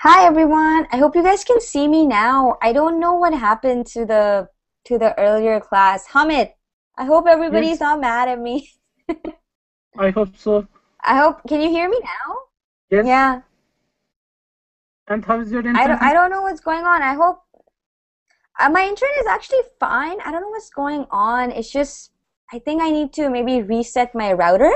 Hi everyone. I hope you guys can see me now. I don't know what happened to the earlier class. Hamid, I hope everybody's Yes, not mad at me. I hope so. Can you hear me now? Yes. Yeah. And how is your I internet? don't know what's going on. I hope my internet is actually fine. I don't know what's going on. It's just I think I need to maybe reset my router.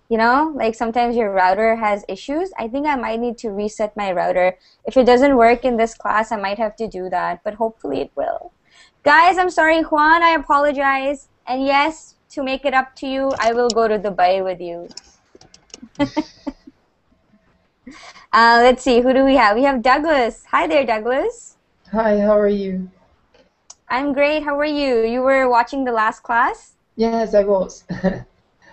You know, like sometimes your router has issues. I think I might need to reset my router. If it doesn't work in this class, I might have to do that, but hopefully it will. Guys, I'm sorry, Juan, I apologize. And yes, to make it up to you, I will go to Dubai with you. Let's see, who do we have? We have Douglas. Hi there, Douglas. Hi, how are you? I'm great. How are you? You were watching the last class? Yes, I was.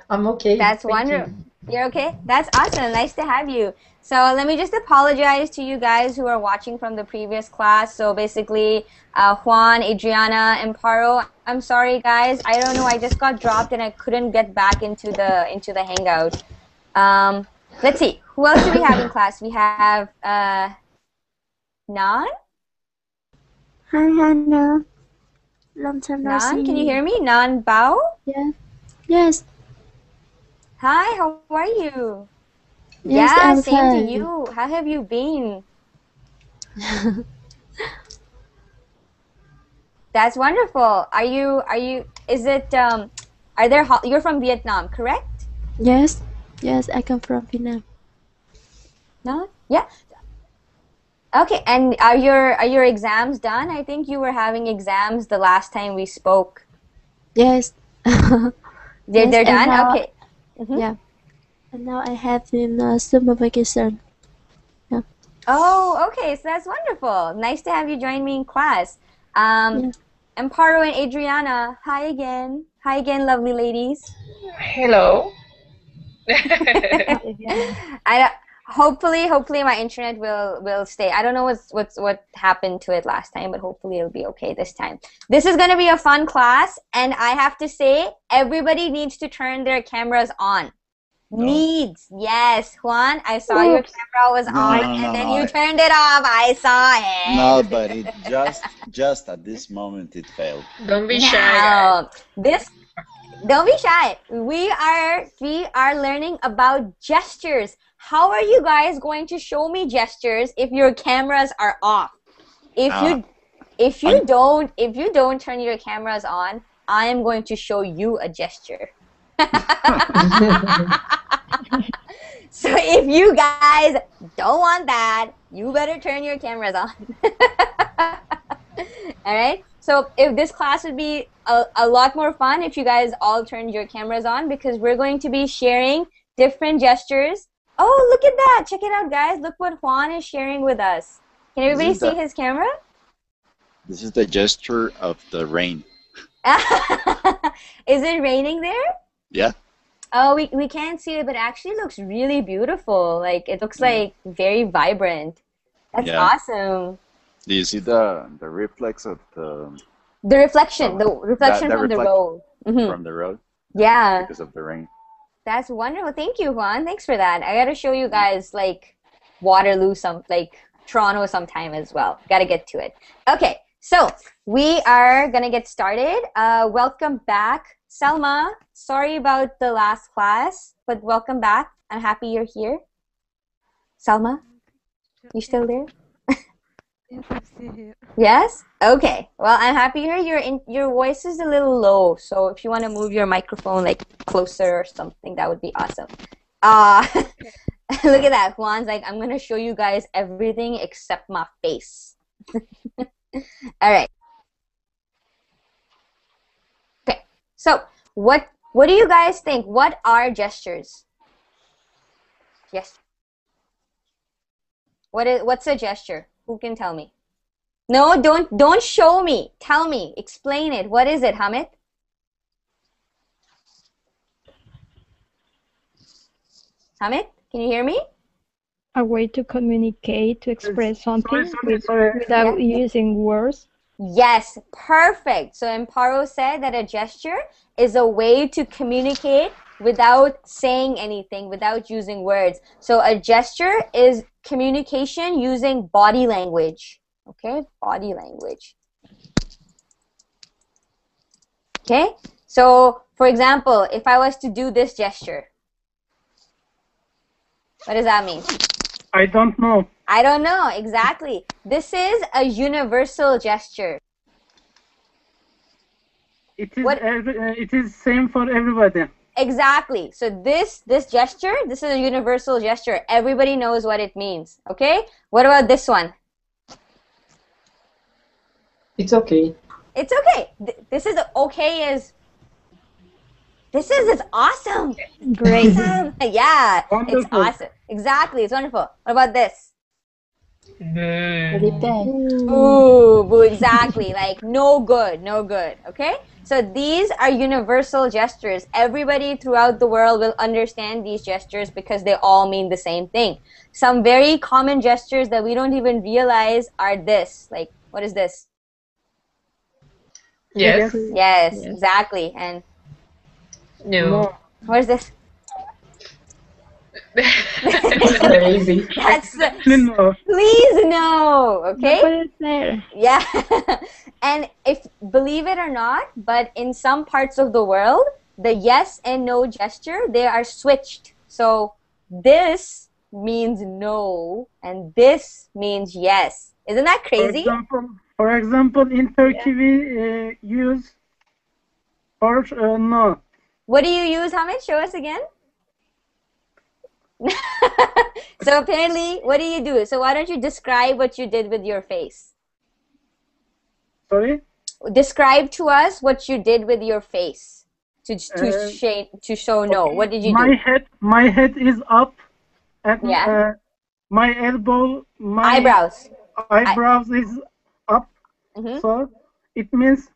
I'm okay, That's thank wonderful. you. You're okay? That's awesome. Nice to have you. So let me just apologize to you guys who are watching from the previous class. So basically, Juan, Adriana, and Paro. I'm sorry, guys. I don't know. I just got dropped and I couldn't get back into the Hangout. Let's see. Who else do we have in class? We have Nan. Hi, Hannah. Long time no Nan, can you see. hear me? Nan Bao. Yeah. Yes. Hi. How are you? Yes, Yeah, I'm same to fine. you. How have you been? That's wonderful. You're from Vietnam, correct? Yes. Yes, I come from Vietnam. No? Yeah. Okay, and are your exams done? I think you were having exams the last time we spoke. Yes. They're Yes, they're and done? now, Okay. Mm-hmm. yeah. And now I have in summer vacation. Yeah. Oh, okay, so that's wonderful. Nice to have you join me in class. Um, Yeah. Amparo and Adriana, hi again. Hi again, lovely ladies. Hello. I hopefully my internet will stay. I don't know what happened to it last time, but hopefully it'll be okay this time. This is gonna be a fun class, and I have to say everybody needs to turn their cameras on. No, Needs, yes, Juan. I saw your Oops. camera was no, on, no, no, and no, then no. you turned it off. I saw No, it. but it just at this moment it failed. Don't be shy, guys. Now, this don't be shy. We are learning about gestures. How are you guys going to show me gestures if your cameras are off? If Uh, you if I'm you don't turn your cameras on, I am going to show you a gesture. So if you guys don't want that, you better turn your cameras on. All right. So if this class would be a lot more fun if you guys all turned your cameras on because we're going to be sharing different gestures. Oh, look at that. Check it out, guys. Look what Juan is sharing with us. Can this everybody is see the his camera? this is the gesture of the rain. Is it raining there? Yeah, Oh, we can't see it, but it actually looks really beautiful. Like it looks yeah, like very vibrant. That's yeah. awesome. Do you see the reflex of the The reflection, of the reflection that from the reflect road. Hmm. from the road? Yeah, Yeah, because of the rain. that's wonderful. Thank you, Juan. Thanks for that. I gotta show you guys like Waterloo like Toronto sometime as well. Gotta get to it. Okay, so we are gonna get started. Welcome back, Selma. Sorry about the last class, but welcome back. I'm happy you're here. Selma, you still there? Yes, I'm still here. Yes? Okay. Well, I'm happy to hear your voice is a little low, so if you want to move your microphone like closer or something, that would be awesome. Uh Okay. look at that. Juan's like, I'm gonna show you guys everything except my face. All right. Okay. So, what do you guys think? What are gestures? Yes. What's a gesture? Who can tell me? No, don't show me. Tell me. Explain it. What is it, Hamid? Hamid, can you hear me? A way to communicate, to express something Sorry. without using words. Yes, perfect. So Amparo said that a gesture is a way to communicate without saying anything, without using words. So a gesture is communication using body language. Okay, body language. Okay, so for example, if I was to do this gesture, what does that mean? I don't know. I don't know, exactly. This is a universal gesture. It is same for everybody. Exactly. So this gesture, this is a universal gesture. Everybody knows what it means. Okay? What about this one? It's okay. It's okay. This is okay is awesome. Great. Awesome. Yeah, Wonderful. it's awesome. Exactly. It's wonderful. What about this? Ooh, boo, exactly. Like no good, no good. Okay? So these are universal gestures. Everybody throughout the world will understand these gestures because they all mean the same thing. Some very common gestures that we don't even realize are this. Like, what is this? Yes. Yes, exactly. And No. what is this? Crazy. That's No. please no. Okay. What is there? Yeah. And if believe it or not, but in some parts of the world, the yes and no gesture, they are switched. So this means no and this means yes. Isn't that crazy? For example, in Turkey we use or no. What do you use, Hamid? Show us again. So apparently, what do you do? So why don't you describe what you did with your face? Sorry. Describe to us what you did with your face to show no. What did you do? My head is up, and Yeah. my elbow, my Eyebrows. eyebrows is up. Mhm. So it means,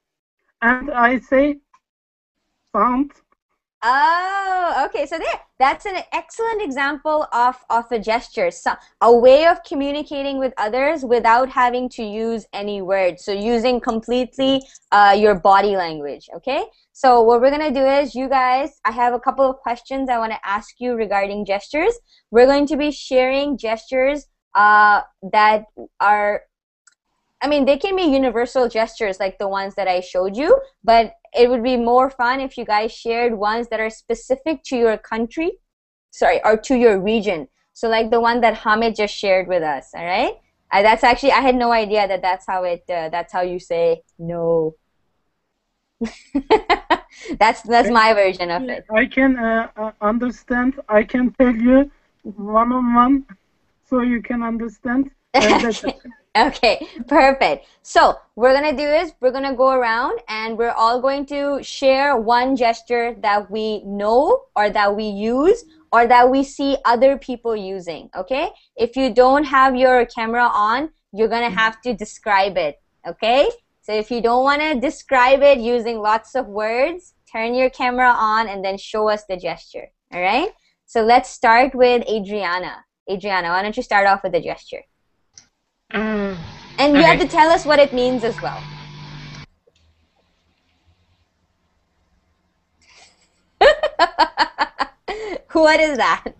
and I say sound. Oh, okay. So that's an excellent example of a gesture, so, a way of communicating with others without having to use any words. So using completely your body language. Okay. So what we're gonna do is, you guys, I have a couple of questions I want to ask you regarding gestures. We're going to be sharing gestures that are, I mean, they can be universal gestures like the ones that I showed you, but it would be more fun if you guys shared ones that are specific to your country, or to your region. So like the one that Hamid just shared with us, all right? That's actually, I had no idea that that's how you say no. That's my version of it. I can understand. I can tell you one-on-one, so you can understand. Okay, perfect. So we're gonna do is we're gonna go around and we're all going to share one gesture that we know or that we use or that we see other people using. Okay, if you don't have your camera on, you're gonna have to describe it. Okay, so if you don't want to describe it using lots of words, turn your camera on and then show us the gesture. All right, so let's start with Adriana. Adriana, why don't you start off with the gesture? And you have to tell us what it means as well. What is that?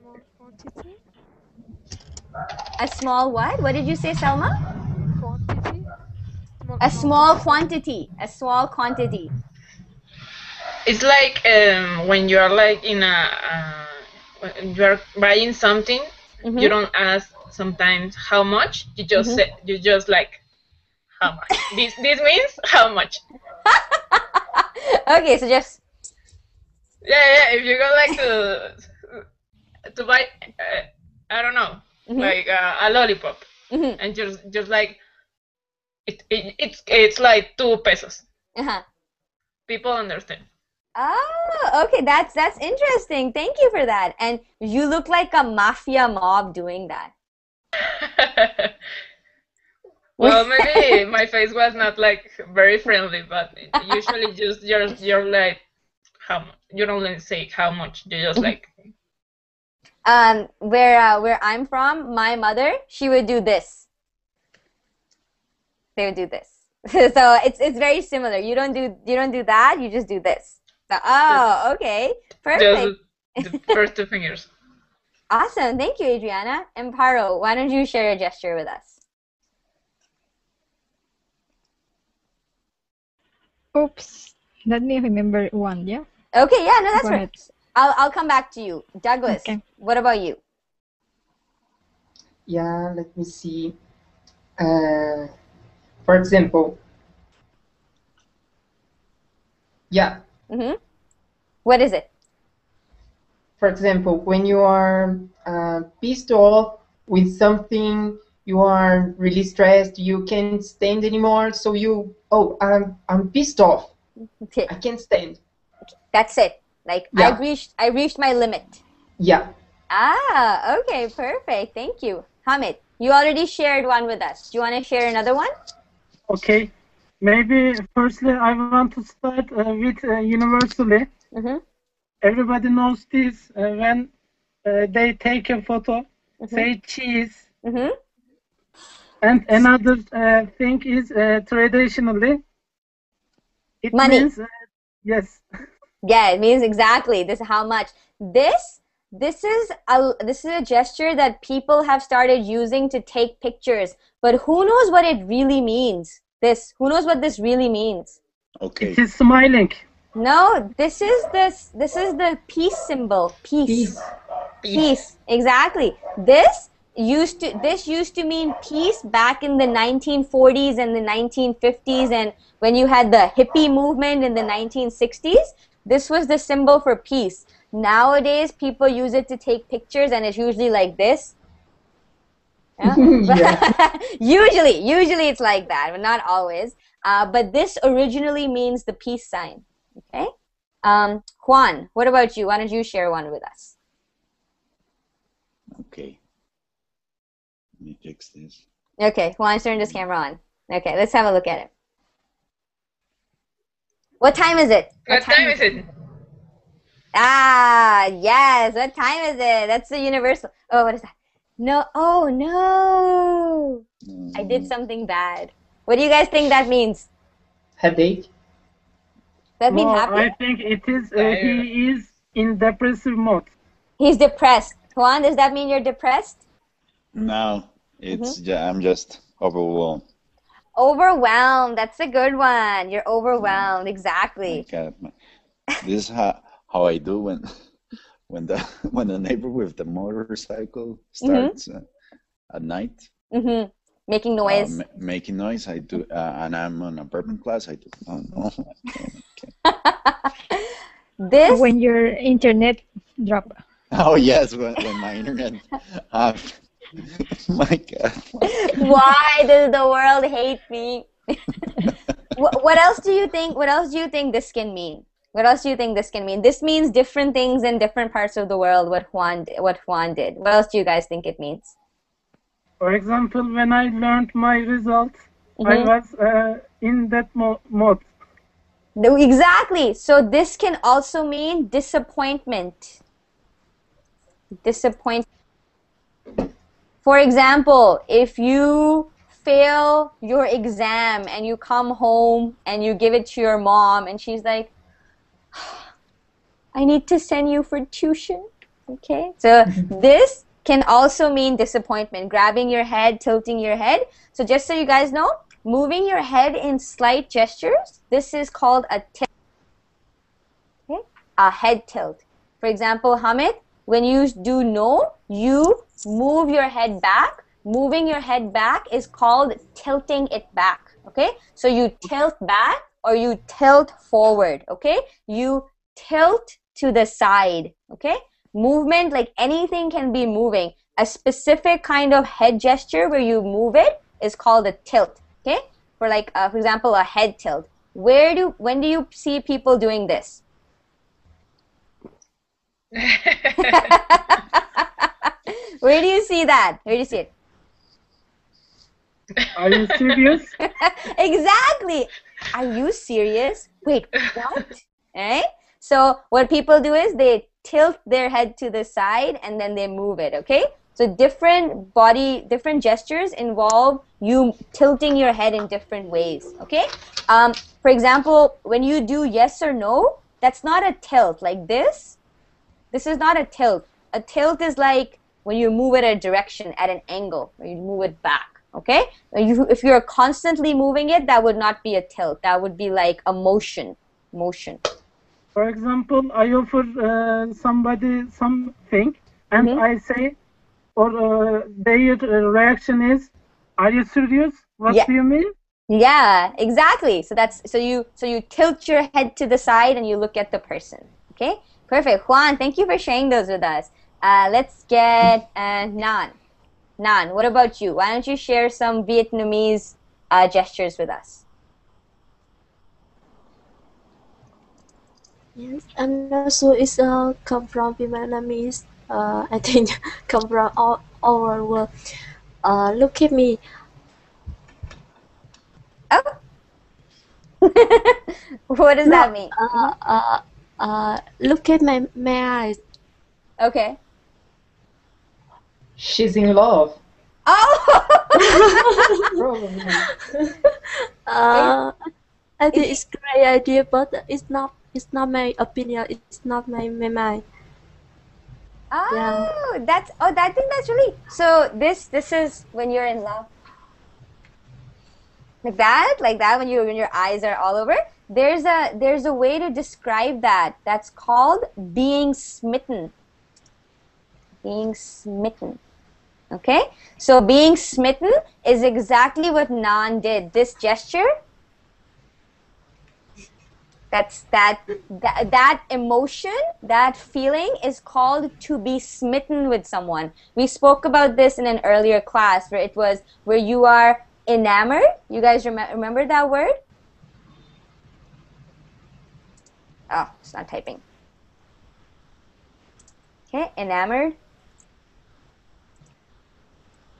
Small quantity. A small what? What did you say, Selma? Quantity. A small quantity. A small quantity. It's like when you are like in when you are buying something, you don't ask sometimes how much. You just say, you just like how much. This means how much. Okay, so just yeah. If you go like to buy, I don't know, like a lollipop, and just like it's like 2 pesos. People understand. Oh, okay, that's interesting. Thank you for that. And you look like a mafia mob doing that. Well, maybe my face was not like very friendly, but usually just you're like how much. You don't say how much. You just like. Where I'm from, my mother, she would do this. They would do this. So it's very similar. You don't do that. You just do this. So, oh, okay, perfect. Just the first two fingers. Awesome. Thank you, Adriana. And Paro, why don't you share a gesture with us? Oops. Let me remember one, yeah? Okay, yeah, no, that's Go right. ahead. I'll come back to you. Douglas, Okay. what about you? Yeah, let me see. For example, yeah. What is it? For example, when you are pissed off with something, you are really stressed, you can't stand anymore, so you, I'm pissed off. Okay. I can't stand. That's it. Like, Yeah. I reached my limit. Yeah. Ah, okay, perfect. Thank you. Hamid, you already shared one with us. Do you want to share another one? Okay. Maybe firstly I want to start with universally. Everybody knows this when they take a photo, say cheese. And another thing is traditionally, it Money. means yes. Yeah, it means exactly. This is how much. This is a gesture that people have started using to take pictures. But who knows what it really means? Who knows what this really means? Okay. It is smiling. No, this is the peace symbol. Peace. Peace. Exactly. This used to mean peace back in the 1940s and the 1950s, and when you had the hippie movement in the 1960s. This was the symbol for peace. Nowadays, people use it to take pictures, and it's usually like this. Yeah? usually it's like that, but not always. But this originally means the peace sign. Okay. Juan, what about you? Why don't you share one with us? Okay. Let me fix this. Okay, Juan, turn this camera on. Okay, let's have a look at it. What time is it? What time is it? Ah, yes. What time is it? That's the universal. Oh, what is that? No. Oh, no. I did something bad. What do you guys think that means? Headache. That means happy? I think it is he is in depressive mode. He's depressed. Juan, does that mean you're depressed? No, it's I'm just overwhelmed. Overwhelmed. That's a good one. You're overwhelmed. Exactly. This is how I do when the neighbor with the motorcycle starts at night. Making noise. Making noise. I do, and I'm on apartment class. I do. Oh no. This. When your internet drop. Oh yes, when my internet. My God. Why does the world hate me? What else do you think? What else do you think this can mean? What else do you think this can mean? This means different things in different parts of the world. What Juan did. What else do you guys think it means? For example, when I learned my results, I was in that mode. Exactly. So this can also mean disappointment. Disappointment. For example, if you fail your exam and you come home and you give it to your mom and she's like, I need to send you for tuition. Okay? So this can also mean disappointment. Grabbing your head, tilting your head. So just so you guys know, moving your head in slight gestures, this is called a tilt. Okay? A head tilt. For example, Hamid, when you do no, you move your head back. Moving your head back is called tilting it back. Okay? So you tilt back or you tilt forward. Okay? You tilt to the side. Okay? Movement, like anything can be moving. A specific kind of head gesture where you move it is called a tilt. Okay? For like, for example, a head tilt. When do you see people doing this? Where do you see that? Where do you see it? Are you serious? Exactly. Are you serious? Wait, what? Alright? So what people do is they tilt their head to the side and then they move it, okay? So different gestures involve you tilting your head in different ways, okay? For example, when you do yes or no, that's not a tilt like this. This is not a tilt. A tilt is like when you move it a direction at an angle, when you move it back, okay? If you're constantly moving it, that would not be a tilt. That would be like a motion. For example, I offer somebody something, and I say, or their reaction is, "Are you serious? What do you mean?" Yeah, exactly. So you tilt your head to the side and you look at the person. Okay, perfect. Juan, thank you for sharing those with us. Let's get Nan. Nan, what about you? Why don't you share some Vietnamese gestures with us? Yes, and also it's come from Vietnamese. I think come from all over the world. Look at me. Oh. What does that mean? Look at my eyes. Okay. She's in love. Oh! Probably. I think it's a great idea, but it's not my opinion. It's not my mind. Oh, Yeah. I think that's really so. This is when you're in love, like that when your eyes are all over. There's a way to describe that. That's called being smitten. Being smitten. Okay, so being smitten is exactly what Nan did. This gesture. That emotion, that feeling is called to be smitten with someone. We spoke about this in an earlier class where you are enamored. You guys remember that word? Oh, it's not typing. Okay, enamored.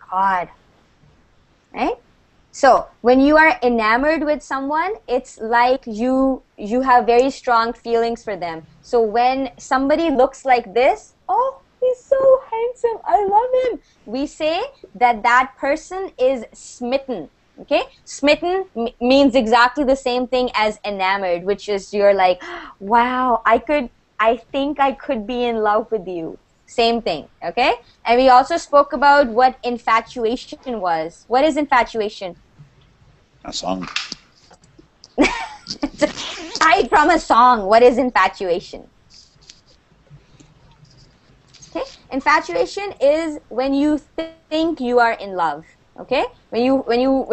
God. Right? So when you are enamored with someone, it's like you have very strong feelings for them. So when somebody looks like this, oh, he's so handsome, I love him, we say that person is smitten. Okay, smitten means exactly the same thing as enamored, which is you're like, wow, I think I could be in love with you. Same thing, okay? And we also spoke about what infatuation was. What is infatuation? A song. Aside from a song, what is infatuation? Okay, infatuation is when you think you are in love. Okay, when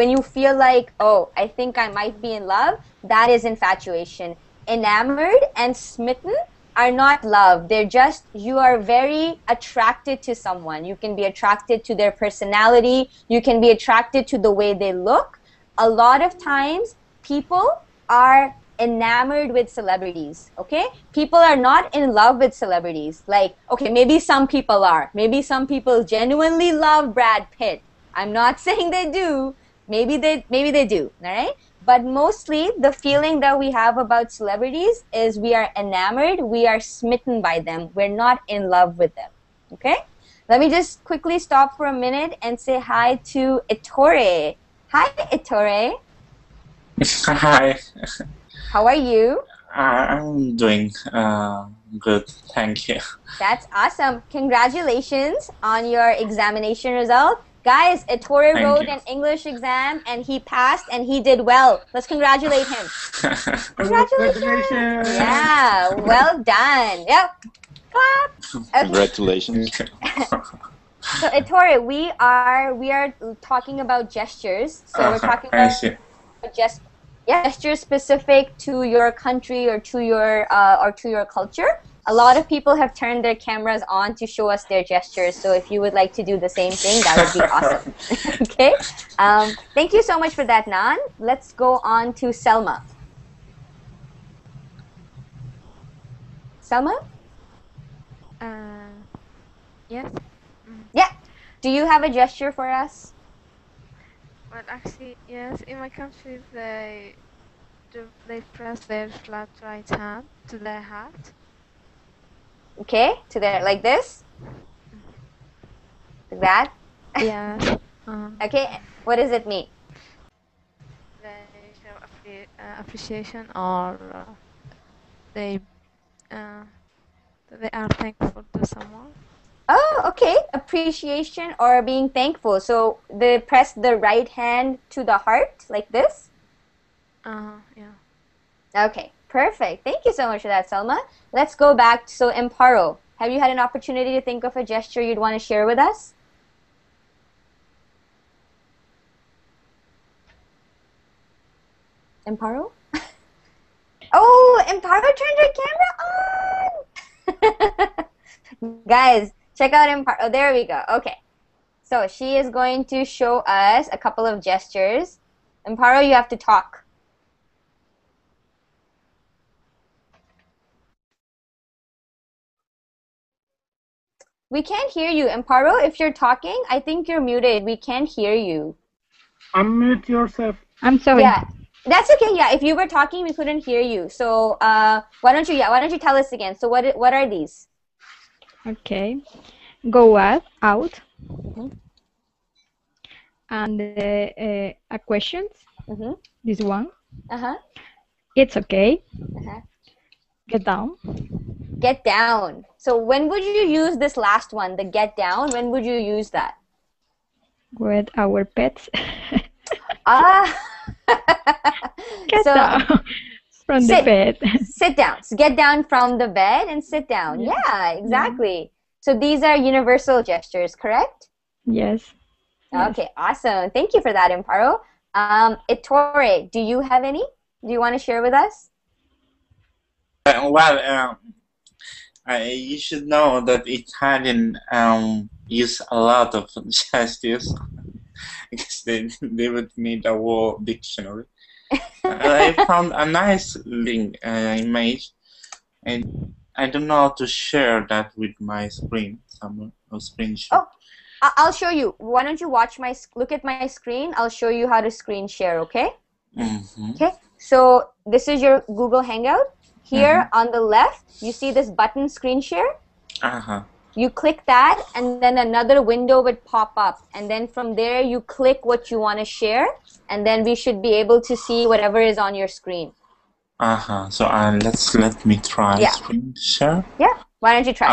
you feel like, oh, I think I might be in love, that is infatuation. Enamored and smitten are not love. They're just, you are very attracted to someone. You can be attracted to their personality. You can be attracted to the way they look. A lot of times, people are enamored with celebrities, okay? People are not in love with celebrities. Like, okay, maybe some people are. Maybe some people genuinely love Brad Pitt. I'm not saying they do. Maybe they do, all right? But mostly, the feeling that we have about celebrities is we are enamored, we are smitten by them. We're not in love with them, okay? Let me just quickly stop for a minute and say hi to Ettore. Hi, Ettore. Hi. How are you? I'm doing good, thank you. That's awesome. Congratulations on your examination result. Guys, Ettore wrote an English exam and he passed and he did well. Let's congratulate him. Congratulations. Yeah, well done. Yep. Clap. Okay. Congratulations. So Ettore, we are talking about gestures. So we're talking about gestures specific to your country or to your culture. A lot of people have turned their cameras on to show us their gestures. So if you would like to do the same thing, that would be awesome. Okay. Thank you so much for that, Nan. Let's go on to Selma. Selma? Yes. Yeah. Do you have a gesture for us? Well, actually, yes. In my country, they press their flat right hand to their heart. Okay, to there, like this? Like that? Yes. Okay, what does it mean? They show appreciation, or they they are thankful to someone. Oh, okay. Appreciation or being thankful. So they press the right hand to the heart like this? Yeah. Okay, perfect. Thank you so much for that, Selma. Let's go back. So, Amparo, have you had an opportunity to think of a gesture you'd want to share with us? Amparo? Oh, Amparo turned her camera on! Guys, check out Amparo. Oh, there we go. Okay. So, she is going to show us a couple of gestures. Amparo, you have to talk. We can't hear you. Amparo, if you're talking, I think you're muted. We can't hear you. Unmute yourself. I'm sorry. Yeah, that's okay. Yeah, if you were talking, we couldn't hear you. So why don't you tell us again? So what are these? Okay. Go out. Mm-hmm. And a questions. Mm-hmm. This one. Uh-huh. It's okay. Uh-huh. Get down. Get down. So when would you use this last one, the get down? When would you use that? With our pets. Ah. Get down from the bed. Sit down. So get down from the bed and sit down. Yeah, exactly. Yeah. So these are universal gestures, correct? Yes. Okay, awesome. Thank you for that, Amparo. Ettore, do you have any? Do you want to share with us? Well, you should know that Italian use a lot of gestures because they would need a whole dictionary. I found a nice link image, and I don't know how to share that with my screen. Some screenshot. Oh, I'll show you. Why don't you look at my screen? I'll show you how to screen share. Okay. Mm-hmm. Okay. So this is your Google Hangout. Here on the left, you see this button, screen share. You click that, and then another window would pop up, and then from there you click what you want to share, and then we should be able to see whatever is on your screen. So let me try screen share. Yeah. Why don't you try?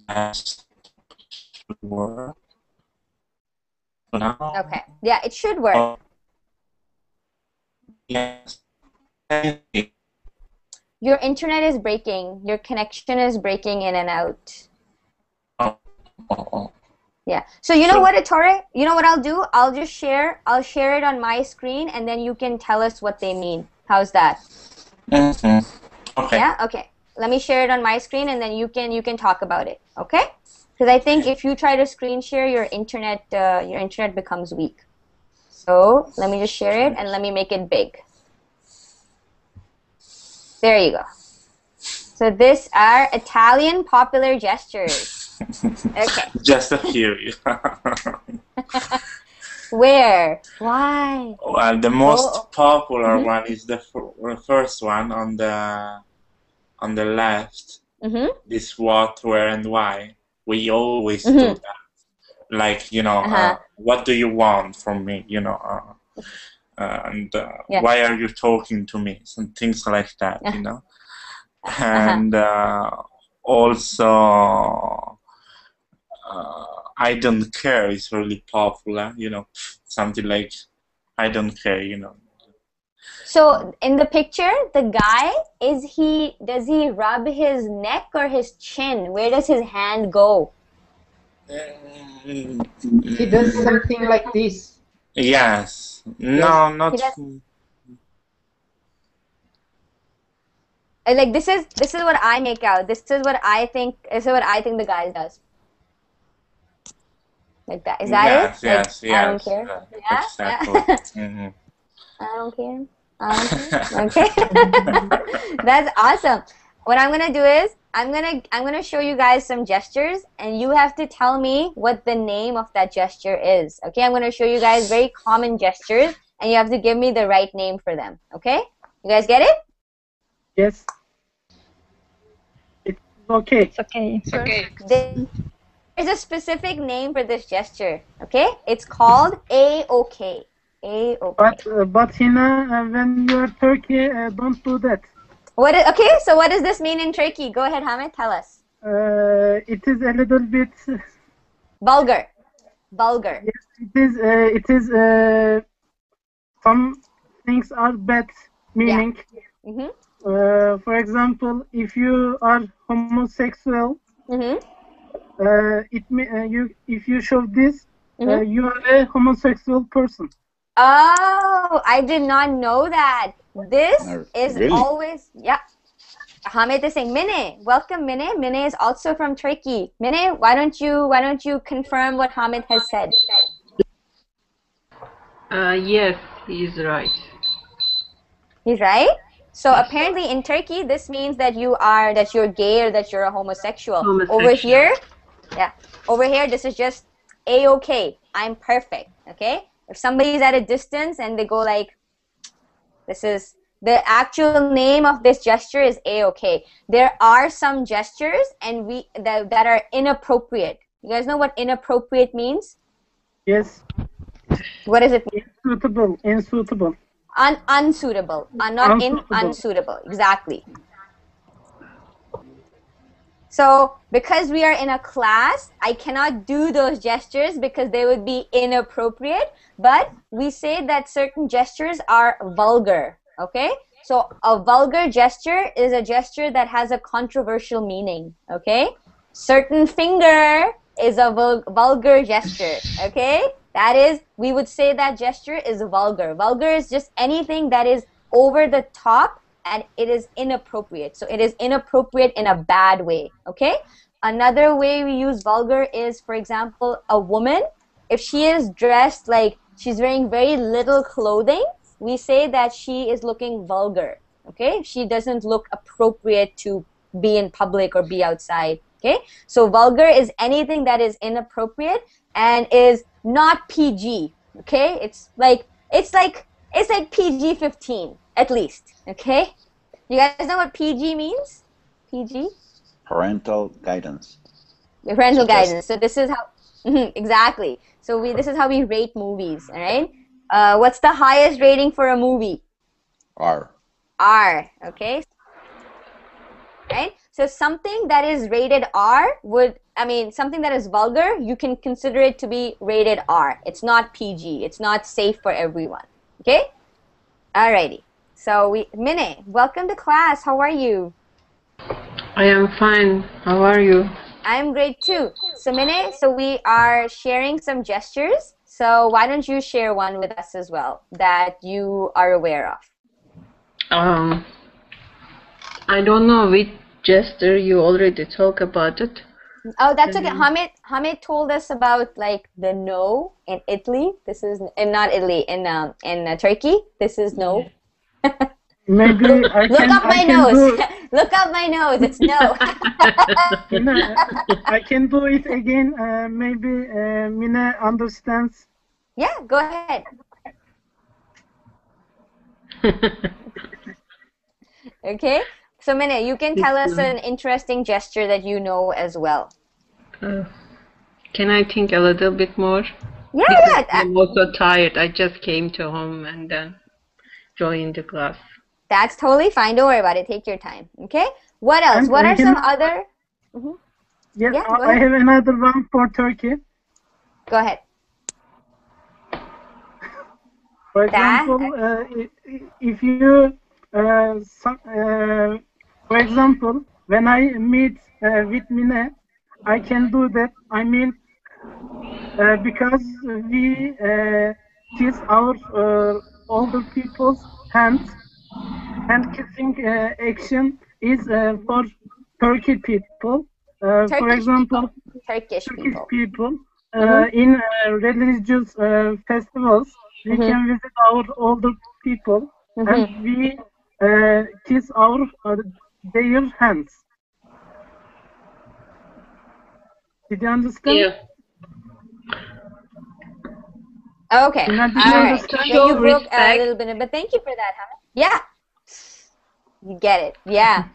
That should work. Now. Okay. Yeah, it should work. Yes. Your internet is breaking. Your connection is breaking in and out. Yeah. So you know what, Ettore? You know what I'll do? I'll share it on my screen, and then you can tell us what they mean. How's that? Okay. Yeah. Okay. Let me share it on my screen, and then you can talk about it. Okay? Because I think if you try to screen share, your internet becomes weak. So let me just share it, and let me make it big. There you go. So these are Italian popular gestures. Okay. Just a few. Where? Why? Well, the most popular one is the first one on the left. This what, where, and why. We always do that. Like, what do you want from me? Why are you talking to me? Some things like that, And also, I don't care is really popular, something like, I don't care, So in the picture, the guy, does he rub his neck or his chin? Where does his hand go? He does something like this. Yes. No, not. Like this is what I make out. This is what I think. This is what I think the guy does. Like that. Is that it? Yes. I don't care. Yeah. Exactly. I don't care. Okay. That's awesome. What I'm gonna do is I'm gonna show you guys some gestures, and you have to tell me what the name of that gesture is. Okay, I'm gonna show you guys very common gestures, and you have to give me the right name for them. Okay, you guys get it? Yes. Okay. It's okay. It's okay. There's a specific name for this gesture. Okay, it's called A-OK. A-OK. But Hina, when you are Turkey, don't do that. Okay, so what does this mean in Turkey? Go ahead, Hamid, tell us. It is a little bit vulgar. Vulgar. Yes, it is. Some things are bad meaning. Yeah. For example, if you are homosexual, if you show this, you are a homosexual person. Oh, I did not know that. This is really? always, yeah. Hamid is saying, Mine, welcome Mine. Mine is also from Turkey. Mine, why don't you confirm what Hamid has said? Yes, he's right. He's right? So apparently in Turkey, this means that you're gay or that you're a homosexual. Over here, this is just A-OK. I'm perfect, okay? If somebody's at a distance and they go like, this is, the actual name of this gesture is A-OK. There are some gestures and that are inappropriate. You guys know what inappropriate means? Yes. What does it mean? Unsuitable. Unsuitable. Not unsuitable. Exactly. So, because we are in a class, I cannot do those gestures because they would be inappropriate. But we say that certain gestures are vulgar. Okay? So, a vulgar gesture is a gesture that has a controversial meaning. Okay? Certain finger is a vulgar gesture. Okay? That is, we would say that gesture is vulgar. Vulgar is just anything that is over the top and it is inappropriate. So it is inappropriate in a bad way, okay? Another way we use vulgar is, for example, a woman, if she is dressed like she's wearing very little clothing, we say that she is looking vulgar, okay? She doesn't look appropriate to be in public or be outside, okay? So vulgar is anything that is inappropriate and is not PG, okay? It's like PG-15 at least, okay? You guys know what PG means? PG? Parental guidance. Parental guidance. So this is how exactly. So this is how we rate movies, all right? What's the highest rating for a movie? R. R, okay? Right? So something that is rated R something that is vulgar, you can consider it to be rated R. It's not PG. It's not safe for everyone. Okay? Alrighty. So Mine, welcome to class. How are you? I am fine. How are you? I'm great too. So Mine, we are sharing some gestures. So why don't you share one with us as well that you are aware of? I don't know which gesture you already talked about it. Oh, that's okay. Hamid told us about like the no in Italy. This is not Italy in Turkey. This is no. Maybe look up my nose. Look up my nose. It's no. I can do it again. Maybe Mine understands. Yeah, go ahead. Okay. So Mine, you can tell us an interesting gesture that you know as well. Can I think a little bit more? Yeah, because I'm also tired. I just came to home and then joined the class. That's totally fine. Don't worry about it. Take your time. Okay. What else? And what are some other? Yes, yeah, I have another one for Turkey. Go ahead. For example, if you, for example, when I meet with Mine, I can do that. I mean, because we kiss our older people's hands, and kissing action is for Turkish people. For example, Turkish people. In religious festivals, we can visit our older people and we kiss their hands. Did you understand? Yeah. Okay. All right. You broke a little bit, but thank you for that, Hamid. Yeah. You get it. Yeah.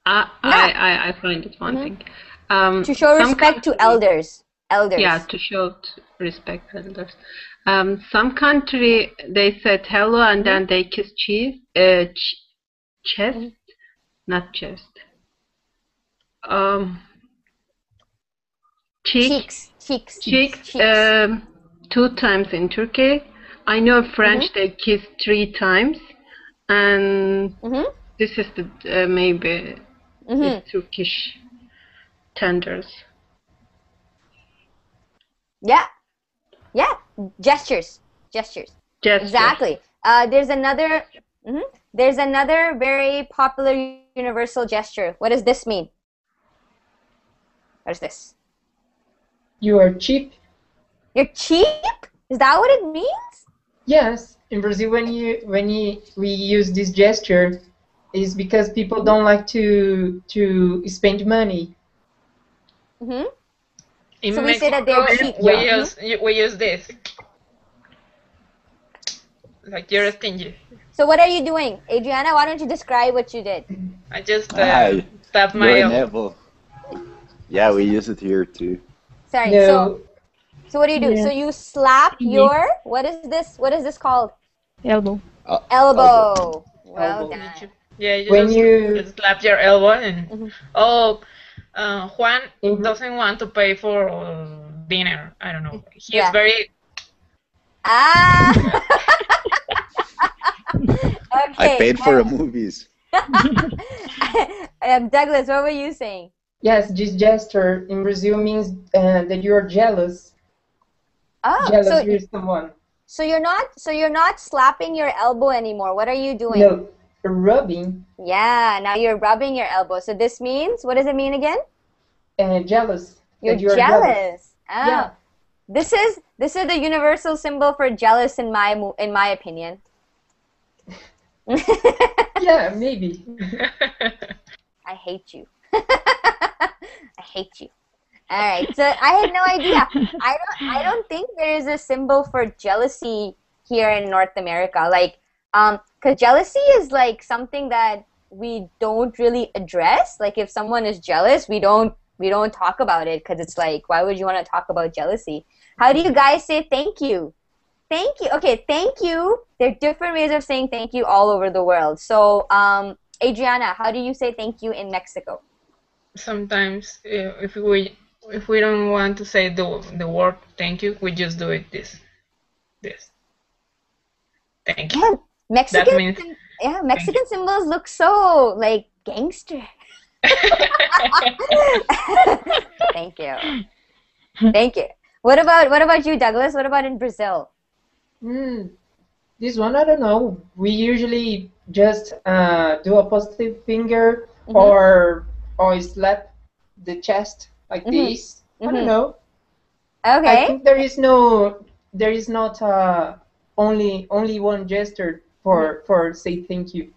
I find it one thing. To show respect to elders. Yeah, to show respect to elders. Some country they said hello and then they kiss chest, not chest. Cheeks. 2 times in Turkey. I know French they kiss 3 times, and this is the maybe it's Turkish tenders. Yeah. Gestures. Exactly. There's another very popular universal gesture. What does this mean? What is this? You are cheap. You're cheap? Is that what it means? Yes. In Brazil, when we use this gesture, is because people don't like to spend money. In so Mexico, we say that they're cheap. We use this. Like you're stingy. So what are you doing? Adriana, why don't you describe what you did? I just tapped my elbow. Yeah, we use it here too. Sorry, no. So what do you do? So you slap your, what is this called? Elbow. Elbow. Well done. Yeah, you just slap your elbow and Juan doesn't want to pay for dinner. I don't know. He's very. Okay. I paid for the movies. Douglas, what were you saying? Yes, this gesture in Brazil means that you are jealous. Jealous with someone. So you're not slapping your elbow anymore. What are you doing? No, rubbing. Yeah, now you're rubbing your elbow. So this means, what does it mean again? Jealous. You're jealous. Oh. Yeah. This is the universal symbol for jealous in my opinion. Yeah, maybe. I hate you. I hate you. All right. So I had no idea. I don't think there is a symbol for jealousy here in North America. Like, because jealousy is like something that we don't really address. Like, if someone is jealous, we don't talk about it because it's like, why would you want to talk about jealousy? How do you guys say thank you? Thank you. Okay, thank you. There are different ways of saying thank you all over the world. So, Adriana, how do you say thank you in Mexico? Sometimes, if we don't want to say the word thank you, we just do it this. Thank you. Yeah, Mexican means symbols look so like gangster. Thank you. Thank you. What about you, Douglas? What about in Brazil? This one, I don't know. We usually just do a positive finger or slap the chest like this. I don't know. Okay. I think there is not only one gesture for say thank you.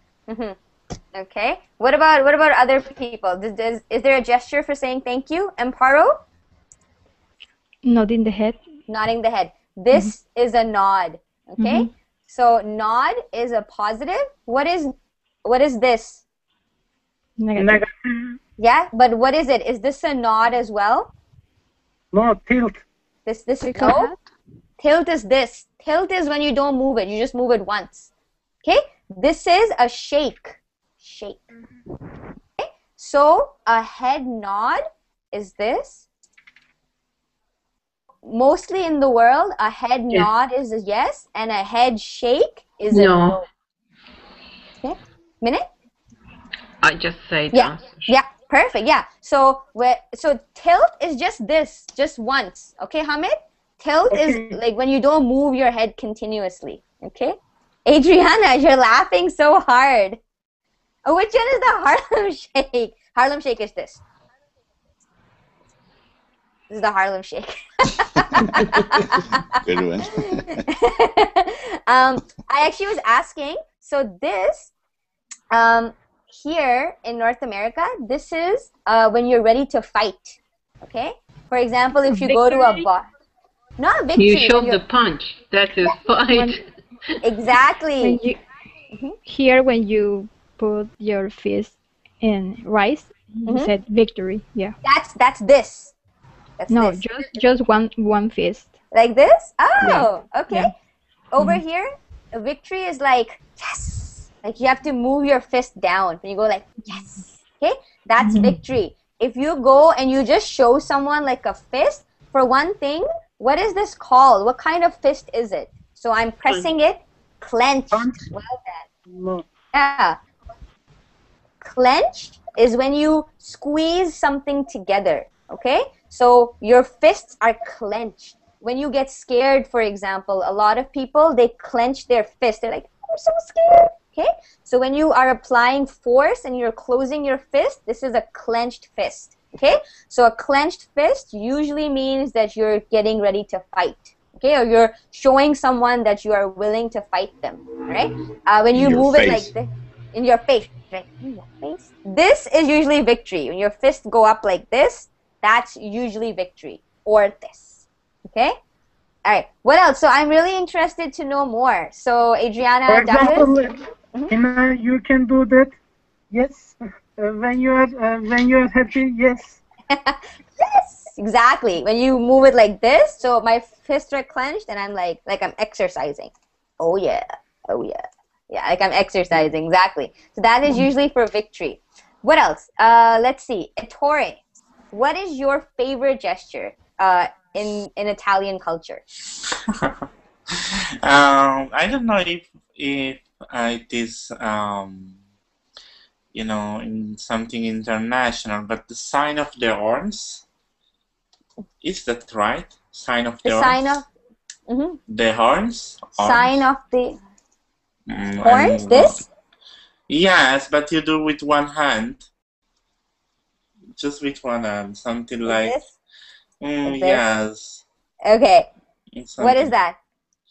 Okay. What about other people? Is there a gesture for saying thank you? Amparo? Nodding the head. Nodding the head. This is a nod. Okay. So nod is a positive. What is this? Negative. Yeah, but what is it? Is this a nod as well? No, tilt. This no. Tilt is this. Tilt is when you don't move it. You just move it once. Okay. This is a shake. Shake. Okay. So a head nod is this. Mostly in the world, a head nod is a yes, and a head shake is a no. Okay. Minute? I just say that. Yeah, perfect. Yeah. So tilt is just this, just once. Okay, Hamid? Tilt is like when you don't move your head continuously. Okay? Adriana, you're laughing so hard. Oh, which one is the Harlem Shake? Harlem Shake is this. This is the Harlem Shake. Good one. I actually was asking, so this, here in North America, this is when you're ready to fight. Okay? For example, if you go to a bar. Not a victory. You show the punch. That is fight. Exactly. Here, when you put your fist and rice. You said victory. Yeah. That's this. That's No, this. just one fist. Like this? Oh, Yeah. okay. Yeah. Over here, a victory is like yes. Like you have to move your fist down. When you go like yes. Okay? That's victory. If you go and you just show someone like a fist, for one thing, what is this called? What kind of fist is it? So I'm pressing it clenched. Well done. Yeah. Clenched is when you squeeze something together. Okay? So your fists are clenched. When you get scared, for example, a lot of people, they clench their fist. They're like, I'm so scared. Okay? So when you are applying force and you're closing your fist, this is a clenched fist. Okay? So a clenched fist usually means that you're getting ready to fight. Okay? Or you're showing someone that you are willing to fight them. Right? When you move it like this, in your face, right? In your face. This is usually victory. When your fists go up like this, that's usually victory. Or this. Okay? Alright. What else? So I'm really interested to know more. So Adriana, for example, David? Hina, you can do that. Yes. When you are happy, yes. Yes, exactly. When you move it like this, so my fists are clenched and I'm like I'm exercising. Oh yeah. Oh yeah. Yeah, like I'm exercising, exactly. So that is usually for victory. What else? Let's see. Ettore. What is your favorite gesture in Italian culture? I don't know if it is you know, in something international, but the sign of the horns, is that right? Sign of the sign horns? of the horns? Sign of the horns? This? Yes, but you do with one hand. Just with one hand. Something like this? yes. Okay. Something. What is that?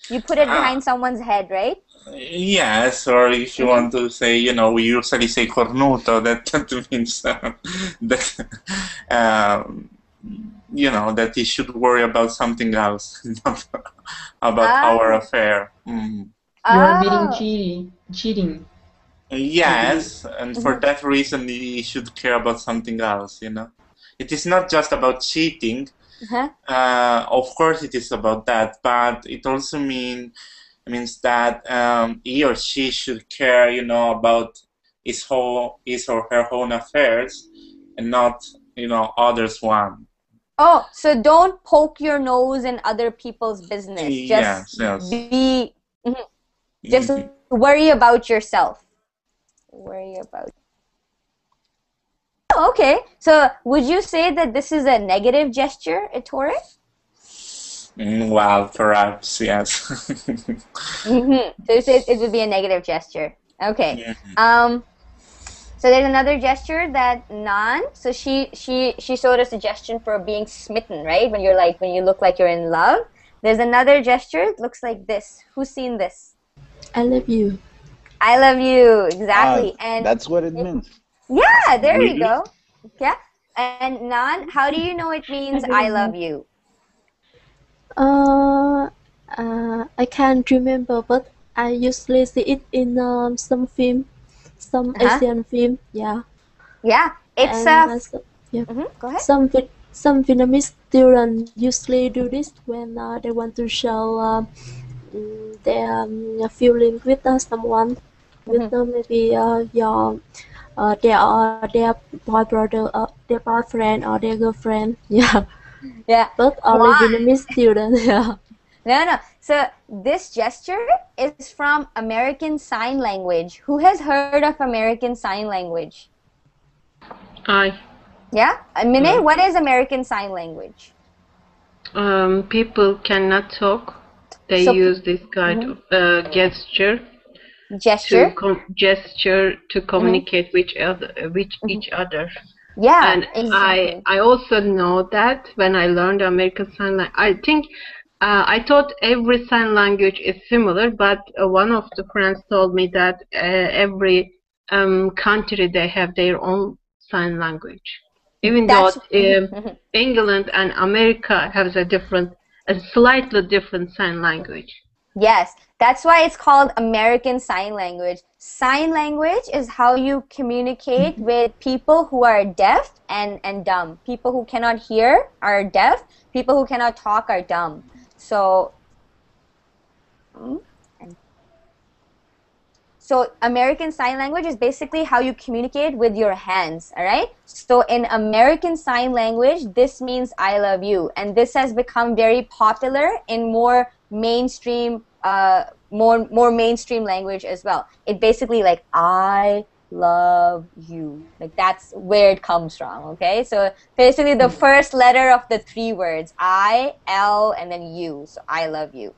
You put it behind someone's head, right? Yes, or if you want to say, you know, we usually say cornuto, that means that, you know, that he should worry about something else, not about our affair. You are being cheating. Yes, and for that reason he should care about something else, you know. It is not just about cheating. Of course it is about that, but it also means that he or she should care, you know, about his or her own affairs and not, you know, others' one. Oh, so don't poke your nose in other people's business. Just be, just worry about yourself. Worry about. Oh, okay. So would you say that this is a negative gesture, Ettore? Well, perhaps, yes. So it would be a negative gesture. Okay. So there's another gesture that Nan. So she showed a suggestion for being smitten, right? When you look like you're in love. There's another gesture. It looks like this. Who's seen this? I love you. I love you. Exactly. And that's what it means. Yeah, there you go. Yeah. And Nan, how do you know it means I love you? I can't remember, but I usually see it in some film, some Asian film. Yeah. Yeah, it's go ahead. Some Vietnamese students usually do this when they want to show their feeling with someone, with maybe their their boyfriend or their girlfriend. Yeah. Yeah. But only Vietnamese students. Yeah. No. So this gesture is from American Sign Language. Who has heard of American Sign Language? Yeah? Mine, what is American Sign Language? People cannot talk. They use this kind of gesture. Gesture To communicate with each other. Yeah, and exactly. I also know that when I learned American Sign Language, I think I thought every sign language is similar, but one of the friends told me that every country they have their own sign language. Even though England and America have a slightly different sign language. Yes, that's why it's called American Sign Language. Sign language is how you communicate with people who are deaf and dumb. People who cannot hear are deaf. People who cannot talk are dumb. So, American Sign Language is basically how you communicate with your hands, all right? So in American Sign Language, this means I love you. And this has become very popular in more mainstream more mainstream language as well. It basically like I love you. Like that's where it comes from, okay? So basically the first letter of the 3 words, I, L, and then you. So I love you.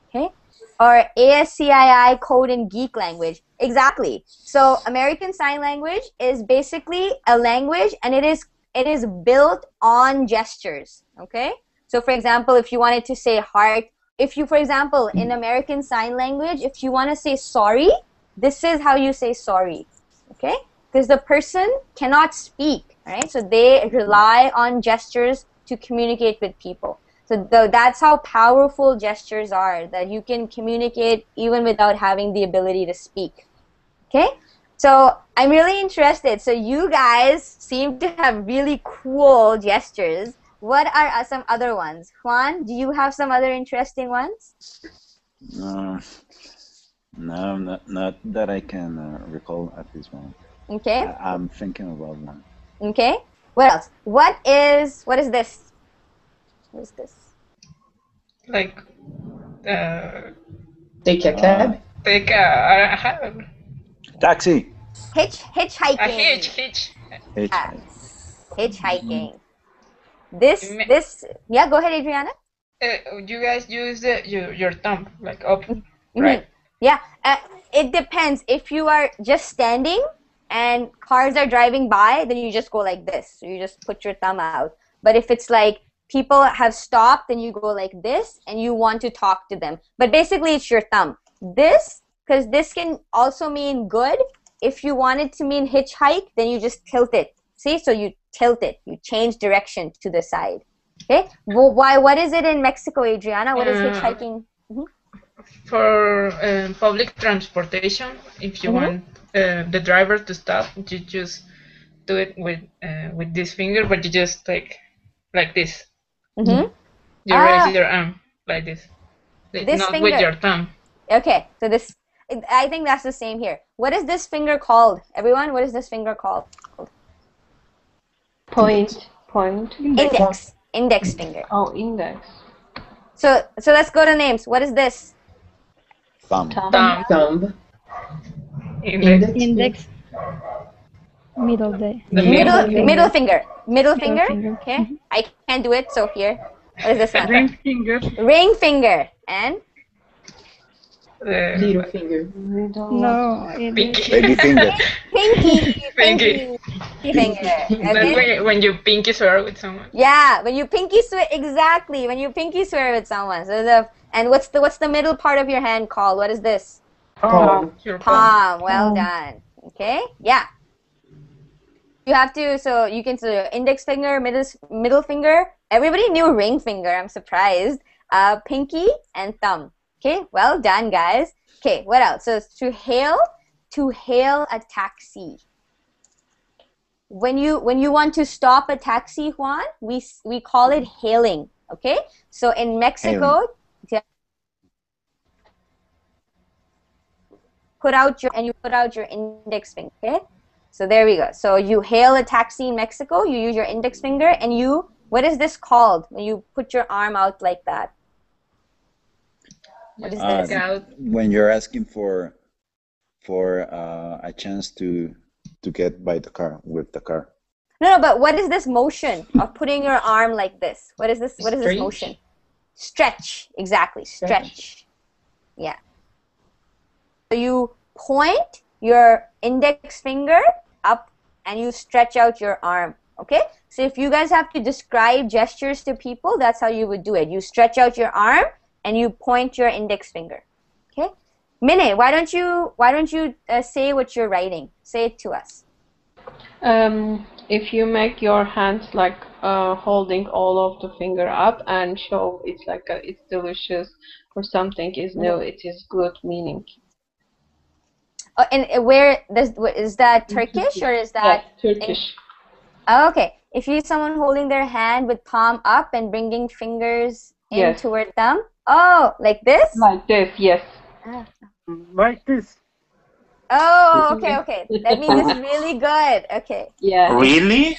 Okay? Or ASCII code in geek language. Exactly. So American Sign Language is basically a language and it is built on gestures. Okay? So for example, if you wanted to say heart, if you, for example, in American Sign Language, if you want to say sorry, this is how you say sorry, okay? Because the person cannot speak, right? So they rely on gestures to communicate with people. So that's how powerful gestures are, that you can communicate even without having the ability to speak, okay? So I'm really interested. So you guys seem to have really cool gestures. What are some other ones? Juan, do you have some other interesting ones? No, not that I can recall at this moment. Okay. I'm thinking about one. Okay. What else? What is this? What is this? Like, take a cab. Take a taxi. Hitchhiking. A hitch. Hitchhiking. This. Yeah. Go ahead, Adriana. You guys use your thumb like up, right? Yeah. It depends. If you are just standing and cars are driving by, then you just go like this. So you just put your thumb out. But if it's like people have stopped, then you go like this, and you want to talk to them. But basically, it's your thumb. This, because this can also mean good. If you want it to mean hitchhike, then you just tilt it. See, so you tilt it. You change direction to the side. Okay. Well, why? What is it in Mexico, Adriana? What is hitchhiking? For public transportation, if you want the driver to stop, you just do it with this finger, but you just like this. You raise your arm like this. Not finger. with your thumb. Okay, so this, I think that's the same here. What is this finger called? Everyone, what is this finger called? Point. Index finger. Oh, index. So let's go to names. What is this? Thumb. Index. Middle finger. Middle finger. Okay. I can't do it. So here. What is this one? Ring finger. Ring finger. And? Little finger. No. Pinky. Baby finger. Pinky finger. That's when you pinky swear with someone. Yeah, when you pinky swear, exactly. When you pinky swear with someone. So and what's the middle part of your hand called? What is this? Palm. Palm. Well done. Okay. Yeah. You have to. So you can do index finger, middle finger. Everybody knew ring finger. I'm surprised. Pinky and thumb. Okay. Well done, guys. Okay. What else? So to hail a taxi. When you want to stop a taxi, Juan, we call it hailing. Okay. So in Mexico. Put out your index finger. Okay, so there we go. So you hail a taxi in Mexico. You use your index finger, and what is this called when you put your arm out like that? What is this? When you're asking for a chance to get by the car with the car. No, but what is this motion of putting your arm like this? What is this? What is this motion? Stretch. Exactly. Stretch. Yeah. So you point your index finger up and you stretch out your arm, okay? So if you guys have to describe gestures to people, that's how you would do it. You stretch out your arm and you point your index finger, okay? Minnie, why don't you say what you're writing? Say it to us. if you make your hands like holding all of the finger up and show it's like it's delicious or something is no, it is good meaning. Oh, and where is that Turkish or is that Turkish? Oh, okay. If you see someone holding their hand with palm up and bringing fingers in toward them. Oh, like this? Like this, yes. Like this. Oh, okay, okay. That means it's really good. Okay. Yeah. Really?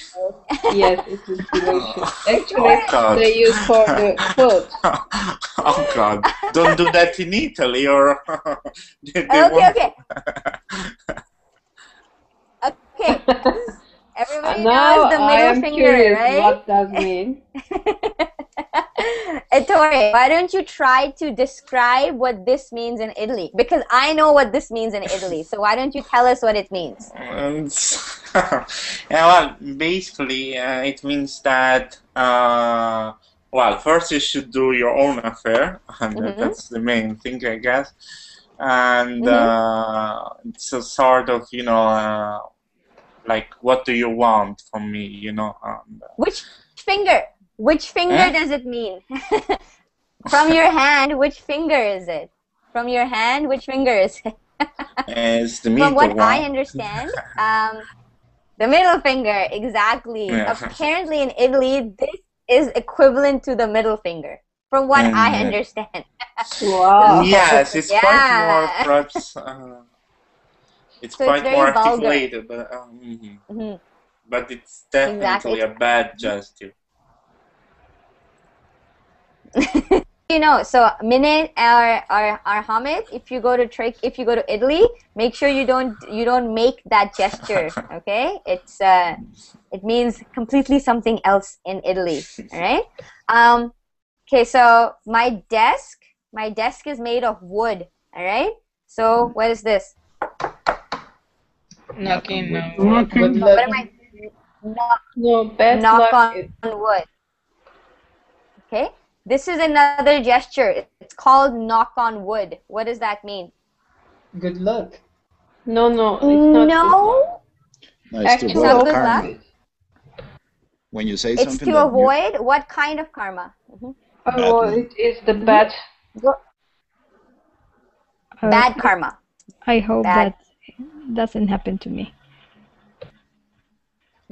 Yes, it is delicious. Actually, they use for the food. Oh God! Don't do that in Italy, or they okay. Okay. Everybody knows the middle finger, right? What does mean? Ettore, why don't you try to describe what this means in Italy? Because I know what this means in Italy, so why don't you tell us what it means? Yeah, well, basically, it means that, well, first you should do your own affair, and that's the main thing, I guess. And it's a sort of, you know, like, what do you want from me, you know? Which finger? Which finger does it mean? From your hand, which finger is it? From your hand, which finger is it? It's the middle From what one. I understand, the middle finger, exactly. Yeah. Apparently in Italy, this is equivalent to the middle finger, from what I understand. Wow. Yes, it's quite more, perhaps, it's So quite it's more very vulgar. articulated, but it's definitely a bad gesture. You know, so Minute or Hamid, if you go to Italy, make sure you don't make that gesture, okay? It means completely something else in Italy, all right? Okay, so my desk is made of wood, all right? So what is this? Knocking on wood. What am I? Knock on wood. Okay. This is another gesture. It's called knock on wood. What does that mean? Good luck. No, it's not. No. No, it's to Actually, avoid good karma. luck. When you say It's something to that avoid what kind of karma? Oh, it is the bad. Bad karma. I hope Bad. that doesn't happen to me.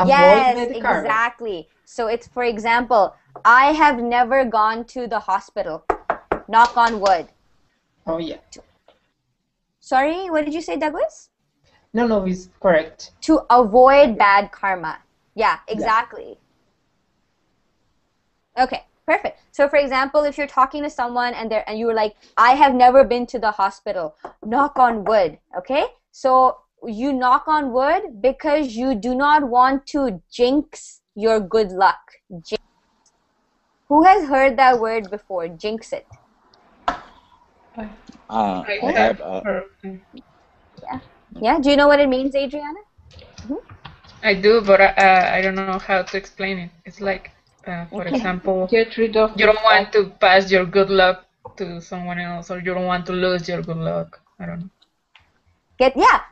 Yes, Avoid karma. exactly. So it's, for example, I have never gone to the hospital. Knock on wood. Oh, yeah. Sorry, what did you say, Douglas? No, it's correct. To avoid bad karma. Yeah, exactly. Okay, perfect. So, for example, if you're talking to someone and you're like, I have never been to the hospital. Knock on wood, okay? So you knock on wood because you do not want to jinx your good luck. Jinx. Who has heard that word before? Jinx it. I have. Yeah. Do you know what it means, Adriana? I do, but I don't know how to explain it. It's like, for example, Get rid of. you don't want to pass your good luck to someone else, or you don't want to lose your good luck. I don't know.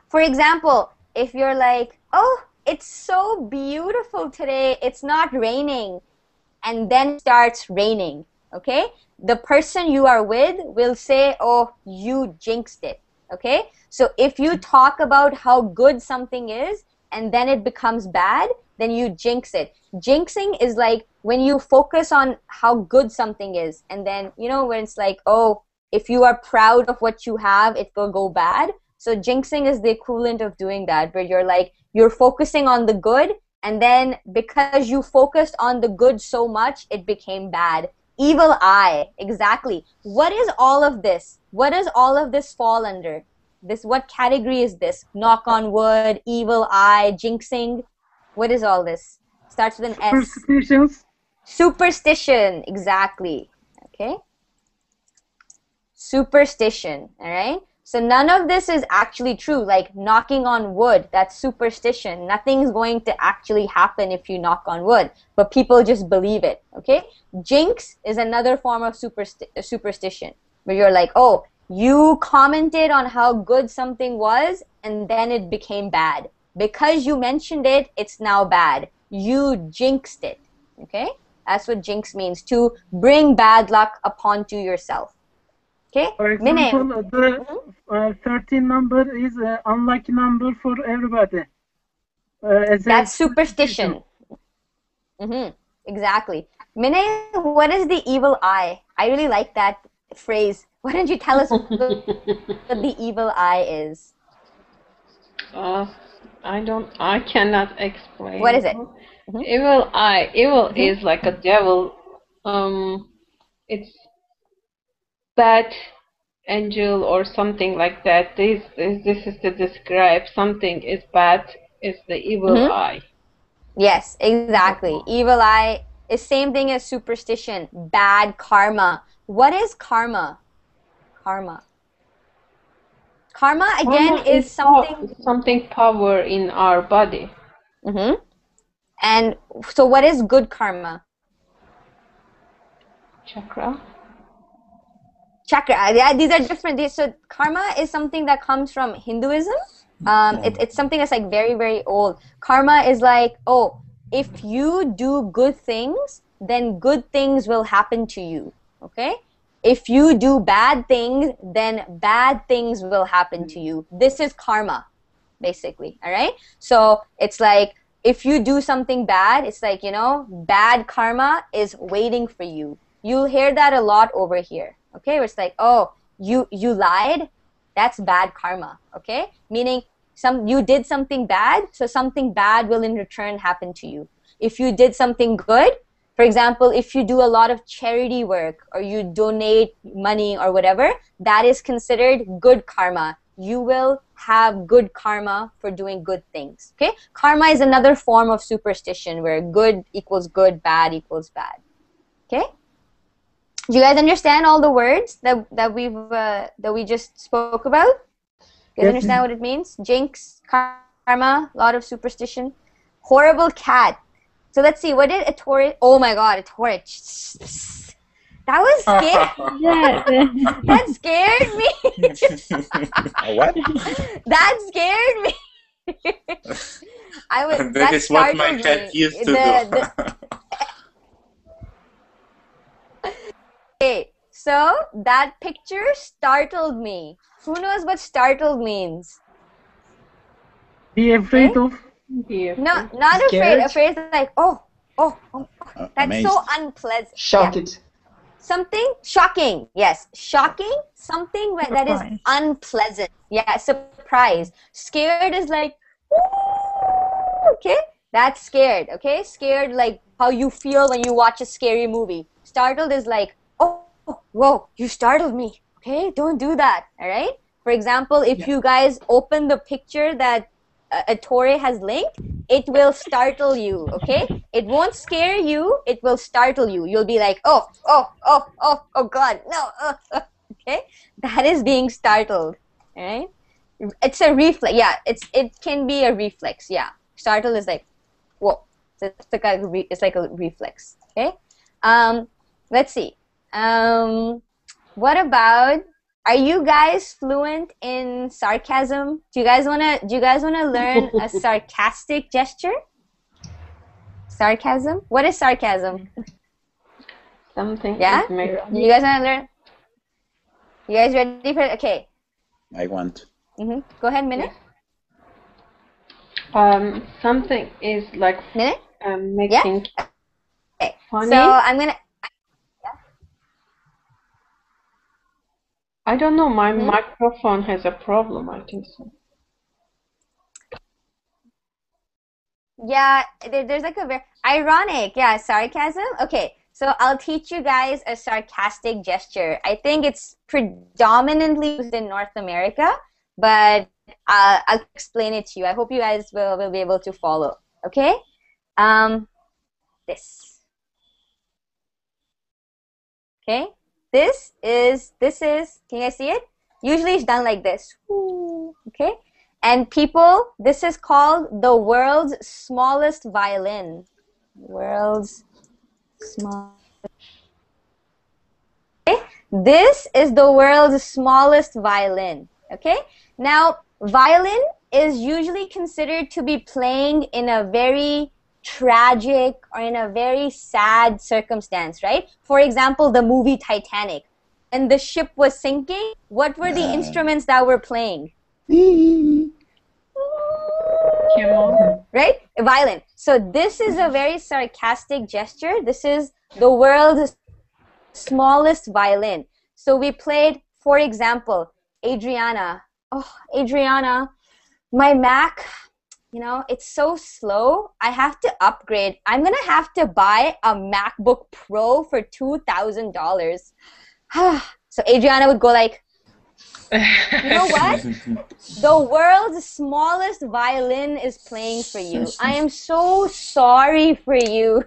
For example, if you're like, oh, it's so beautiful today, it's not raining, and then it starts raining, okay? The person you are with will say, oh, you jinxed it, okay? So if you talk about how good something is, and then it becomes bad, then you jinx it. Jinxing is like when you focus on how good something is, and then, you know, when it's like, oh, if you are proud of what you have, it will go bad. So jinxing is the equivalent of doing that, where you're like, you're focusing on the good, and then because you focused on the good so much, it became bad. Evil eye, exactly. What is all of this? What does all of this fall under? What category is this? Knock on wood, evil eye, jinxing. What is all this? Starts with an S. Superstitions. Superstition, exactly. Okay. Superstition, all right? So none of this is actually true, like knocking on wood, that's superstition. Nothing's going to actually happen if you knock on wood, but people just believe it, okay? Jinx is another form of superstition, where you're like, oh, you commented on how good something was, and then it became bad. Because you mentioned it, it's now bad. you jinxed it. Okay, that's what jinx means, to bring bad luck upon to yourself. Okay, For example, the 13 number is an unlucky number for everybody. That's superstition. Exactly. Minnie, what is the evil eye? I really like that phrase. Why don't you tell us what the evil eye is? I cannot explain. What is it? Evil eye. Evil is like a devil. It's bad angel or something like that. This is to describe something is bad. It's the evil eye. Yes, exactly. Evil eye is same thing as superstition. Bad karma. What is karma? Karma. Karma again is something power in our body. And so what is good karma? Chakra. Chakra. Yeah, these are different. So karma is something that comes from Hinduism. It's something that's like very, very old. Karma is like, oh, if you do good things, then good things will happen to you. Okay? If you do bad things, then bad things will happen to you. This is karma, basically. All right? So it's like, if you do something bad, it's like, you know, bad karma is waiting for you. You'll hear that a lot over here. Okay? Where it's like, oh, you lied? That's bad karma. Okay? Meaning, you did something bad, so something bad will in return happen to you. If you did something good, for example, if you do a lot of charity work or you donate money or whatever, that is considered good karma. You will have good karma for doing good things. Okay? Karma is another form of superstition where good equals good, bad equals bad. Okay? Do you guys understand all the words that we just spoke about? You guys understand what it means? Jinx, karma, a lot of superstition. Horrible cat. So let's see, what did Ettore... Oh my god, Ettore. That was scary. That scared me. What? That scared me. That is what my cat used to do. Okay, so that picture startled me. Who knows what startled means? Be afraid of. No, not afraid. Afraid is like, oh, that's amazed. so unpleasant. Shocked. Something shocking. Yes, shocking. Something that is unpleasant. Yeah, surprise. Scared is like, ooh, okay, that's scared. Okay, scared like how you feel when you watch a scary movie. Startled is like, oh, whoa, you startled me. Okay, don't do that. All right. For example, if you guys open the picture that Ettore has linked, it will startle you, okay? It won't scare you, it will startle you. You'll be like, oh God, no, okay? That is being startled, right? It's a reflex, yeah, it can be a reflex, yeah. Startle is like, whoa, it's like a reflex, okay? Let's see. What about... Are you guys fluent in sarcasm? Do you guys wanna learn a sarcastic gesture? Sarcasm? What is sarcasm? Something. Yeah? You guys wanna learn? You guys ready for it? Okay. I want. Go ahead, Minute. Something is like Minute? making Okay. funny. So I'm gonna... I don't know, my microphone has a problem, I think so. Yeah, there's like a very... Ironic, yeah, sarcasm. Okay, so I'll teach you guys a sarcastic gesture. I think it's predominantly used in North America, but I'll explain it to you. I hope you guys will be able to follow, okay? This. Okay? This is, can you guys see it? Usually it's done like this. Okay? And people, this is called the world's smallest violin. World's smallest. Okay? This is the world's smallest violin. Okay? Now, violin is usually considered to be playing in a very tragic or in a very sad circumstance, right? For example, the movie Titanic. And the ship was sinking, what were the instruments that were playing? Right? A violin. So this is a very sarcastic gesture. This is the world's smallest violin. So we played, for example, Adriana. Oh, Adriana, my Mac, you know, it's so slow. I have to upgrade. I'm going to have to buy a MacBook Pro for $2,000. So Adriana would go like, you know what? The world's smallest violin is playing for you. I am so sorry for you.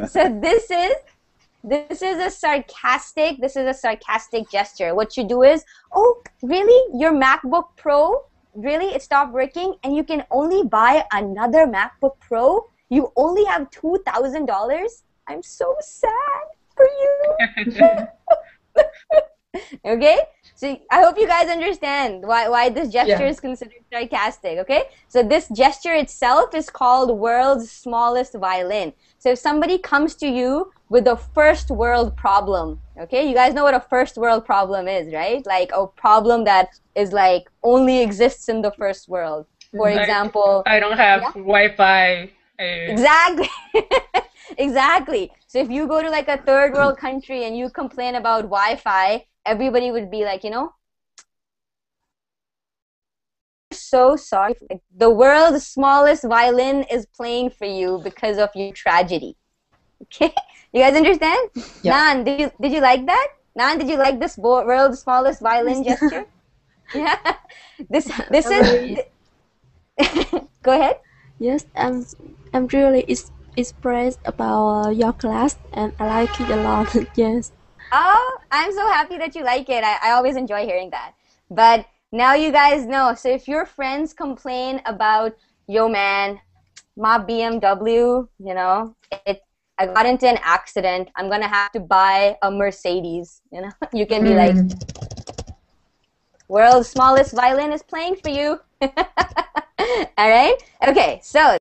So this is a sarcastic gesture. What you do is, oh, really? Your MacBook Pro? Really? It stopped working and you can only buy another MacBook Pro? You only have $2,000? I'm so sad for you. Okay? So I hope you guys understand why this gesture is considered sarcastic, okay? So this gesture itself is called world's smallest violin. So if somebody comes to you with a first world problem, okay? You guys know what a first world problem is, right? Like a problem that is like only exists in the first world. For example, I don't have Wi-Fi. Exactly. Exactly. So if you go to like a third world country and you complain about Wi-Fi, everybody would be like, you know, so sorry. The world's smallest violin is playing for you because of your tragedy. Okay? You guys understand? Yeah. Nan, did you like that? Nan, did you like this world's smallest violin gesture? Yeah. This is Go ahead. Yes, I'm really impressed about your class and I like it a lot. Yes. Oh, I'm so happy that you like it. I always enjoy hearing that. But now you guys know. So if your friends complain about, yo man, my BMW, you know, I got into an accident. I'm going to have to buy a Mercedes, you know. You can be like, world's smallest violin is playing for you. All right? Okay, so